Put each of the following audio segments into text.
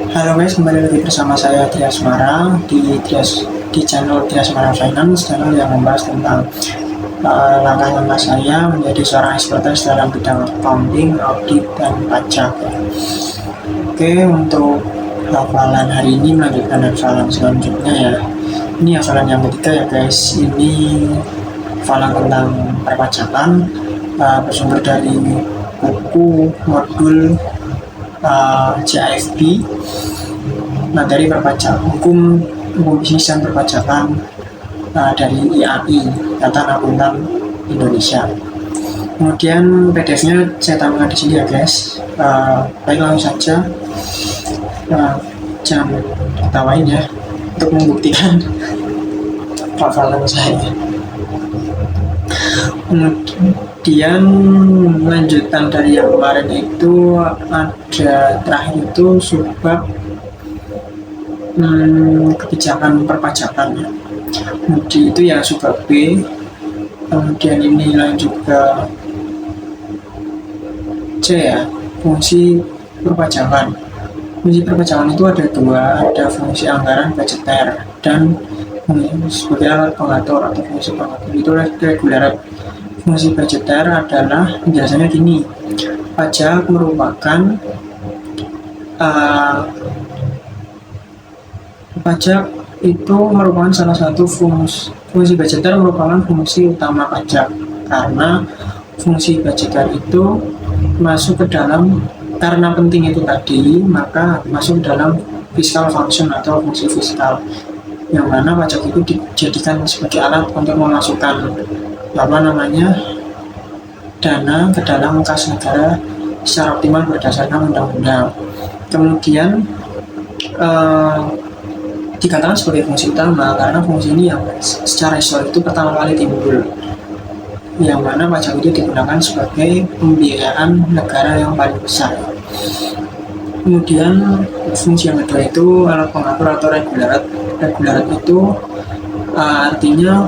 Halo guys, kembali lagi bersama saya Trias Mara di channel Trias Mara Finance, channel yang membahas tentang langkah-langkah saya menjadi seorang ekspertis dalam bidang accounting, audit, dan pajak. Oke, untuk hafalan hari ini melanjutkan hafalan selanjutnya ya. Ini hafalan yang ketiga ya guys. Ini hafalan tentang perpajakan, bersumber dari buku modul CAFB, materi hukum bisnis dan perpajakan dari IAI, Ikatan Akuntan Indonesia. Kemudian PDF-nya saya tambahkan di sini ya guys. Baik, langsung saja. Jangan ketawain ya untuk membuktikan hafalan saya. Kemudian lanjutan dari yang kemarin itu ada terakhir itu subbab kebijakan perpajakan. Kemudian itu ya subbab B. Kemudian ini lanjut ke C ya, fungsi perpajakan. Fungsi perpajakan itu ada dua, ada fungsi anggaran budgeter dan sebagai alat pengatur atau fungsi pengatur itu reguler. Fungsi budgeter adalah penjelasannya gini: pajak merupakan pajak itu merupakan salah satu fungsi budgeter merupakan fungsi utama pajak, karena fungsi budgeter itu masuk ke dalam, karena penting itu tadi, maka masuk dalam fiscal function atau fungsi fiskal, yang mana pajak itu dijadikan sebagai alat untuk memasukkan dana ke dalam kas negara secara optimal berdasarkan undang-undang. Kemudian dikatakan sebagai fungsi utama karena fungsi ini yang secara historis itu pertama kali timbul, yang mana pajak itu digunakan sebagai pembiayaan negara yang paling besar. Kemudian fungsi yang kedua itu alat pengatur atau reguler. Reguler itu artinya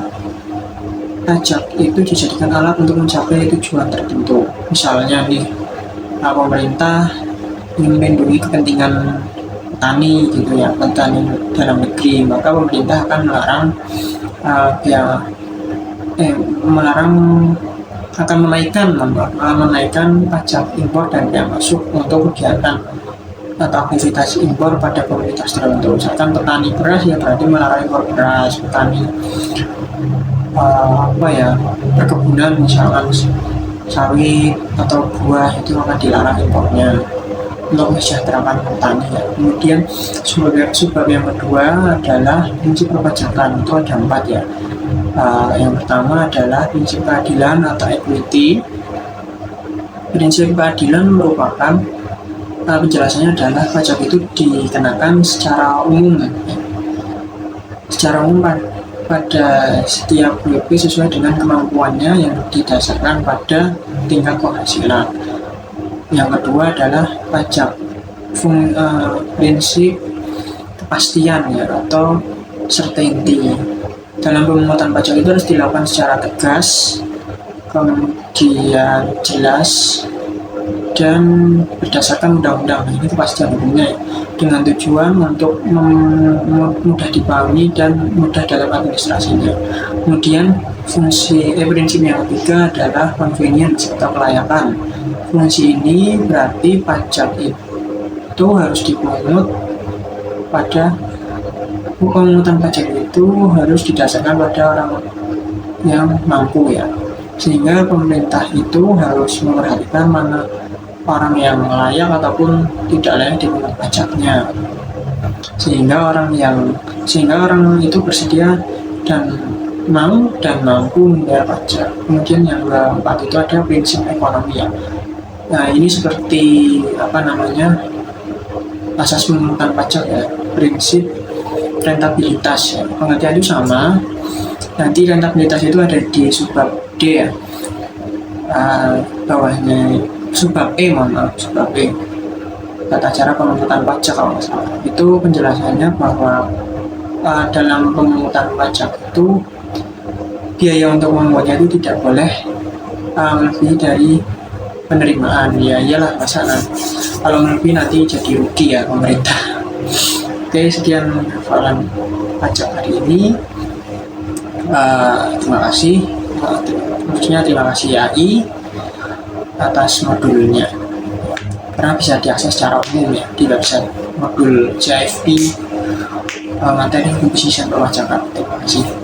pajak itu dijadikan alat untuk mencapai tujuan tertentu. Misalnya nih, pemerintah ingin melindungi kepentingan petani gitu ya, petani dalam negeri, maka pemerintah akan menaikkan pajak impor dan biaya masuk untuk kegiatan atau aktivitas impor pada komoditas tertentu. Misalkan petani beras ya berarti melarang impor beras, petani perkebunan misalkan sawit atau buah itu akan dilarang impornya untuk mensejahterakan petani ya. Kemudian subbab yang kedua adalah prinsip perpajakan, itu ada 4 ya. Yang pertama adalah prinsip keadilan atau equity. Prinsip keadilan merupakan penjelasannya adalah pajak itu dikenakan secara umum pada setiap WP sesuai dengan kemampuannya yang didasarkan pada tingkat penghasilan. Yang kedua adalah pajak prinsip kepastian ya, atau certainty. Dalam pemungutan pajak itu harus dilakukan secara tegas, kemudian jelas, dan berdasarkan undang-undang. Ini kepastian hukumnya dengan tujuan untuk mudah dipahami dan mudah dalam administrasinya. Kemudian prinsip yang ketiga adalah convenience atau kelayakan. Fungsi ini berarti pajak itu harus dipungut pada pemungutan pajak itu harus didasarkan pada orang yang mampu ya, sehingga pemerintah itu harus memperhatikan mana orang yang layak ataupun tidak layak dipungut pajaknya, sehingga orang itu bersedia dan mampu membayar pajak. Kemudian yang keempat itu ada prinsip ekonomi ya. Nah, ini seperti asas pemungutan pajak ya, prinsip rentabilitas ya. Pengertian itu sama. Nanti rentabilitas itu ada di subbab D ya. Bawahnya subbab E, subbab E. Tata cara pemungutan pajak kalau nggak salah. Itu penjelasannya bahwa dalam pemungutan pajak itu biaya untuk membuatnya itu tidak boleh lebih dari penerimaan. Ya iyalah, masa kalau lebih nanti jadi rugi ya pemerintah. Oke, sekian hafalan pajak hari ini. Terima kasih. Khususnya terima kasih AI atas modulnya, karena bisa diakses secara umum ya di website modul CFP materi bisnis dan pemajakan. Terima kasih.